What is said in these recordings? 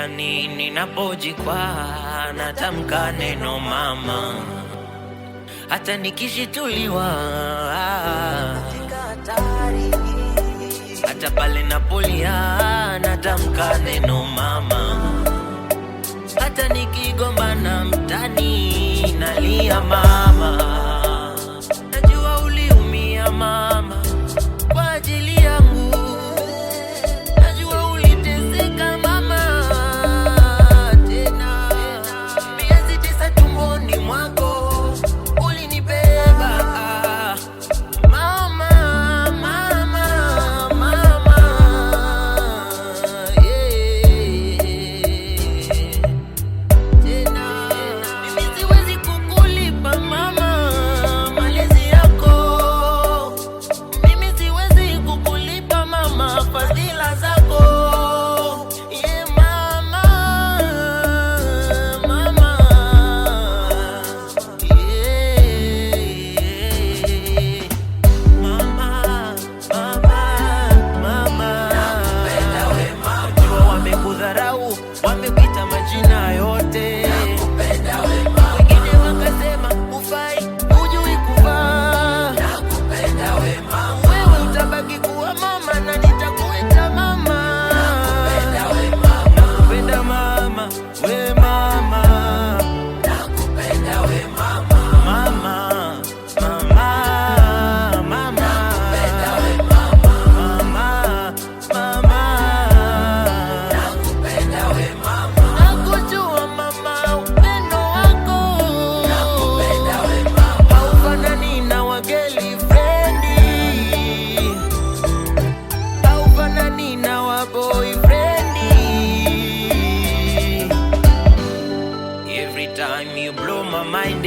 kila ninapojikwaa natamka neno mama, hata nikishituliwa, hata pale napolia natamka neno mama, hata nikigombana mtani nalia mama. Najua uliumia mama kwa ajili yangu, najua uliteseka mama, tena miezi 9 tumboni mwako ulinibeba mama, mama, mama, yeah. Tena mimi siwezi kukulipa mama malezi yako, mimi siwezi kukulipa mama fadhila zako, yeah mama, mama, yeah. Mama, mama, nakupenda we mama. Najua wamekudharau, wamekuita majina yote, nakupenda we mama. Wengine wakasema hufai, hujui kuvaa, nakupenda we mama. Wewe utabaki kuwa mama na nitakuita mama, nakupenda we mama. Nakupenda mama, we mama, nakupenda we mama. Mama, mama, mama, nakupenda we mama. Mama, mama, nakupenda we mama. Nakujua mama, upendo wako, nakupenda we mama. Haufanani na wa girlfriendi, haufanani na wa boyfriendi. Every time you blow my mind,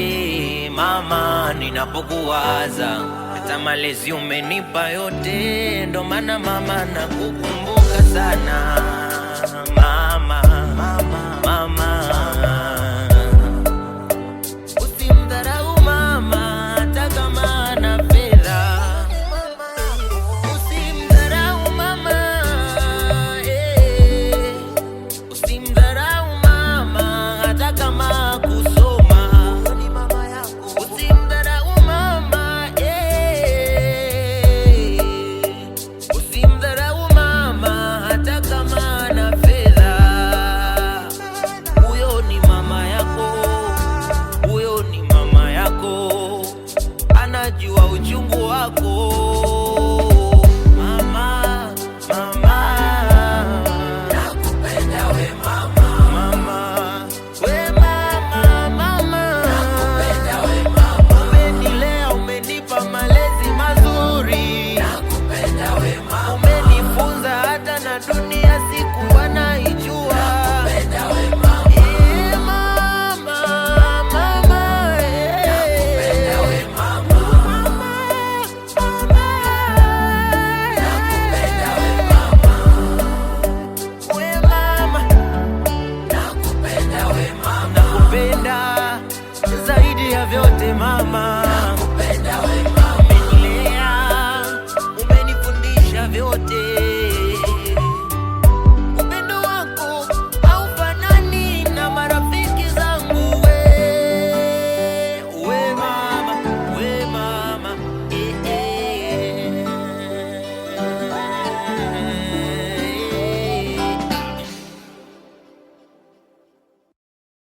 mama, ninapokuwaza hata malezi umenipa yote, ndo maana mama nakukumbuka sana mama, mama, mama. Usimdharau mama hata kama ana fedha, usimdharau mama, usimdharau mama hata kama kusoma, usimdharau mama, usimdharau mama hata kama ana fedha. Huyo ni mama yako, huyo ni mama yako, anajua uchungu wako mama, mama, nakupenda we mama. Mama, we mama, mama, nakupenda we mama. Umenilea, umenipa malezi mazuri, nakupenda we mama. Umenifunza hata na dunia sikuwa naijua, nakupenda we mama. Yeah, mama, mama, nakupenda we mama. Mama, nakupenda we mama. We mama, nakupenda we mama. Nakupenda zaidi ya vyote mama.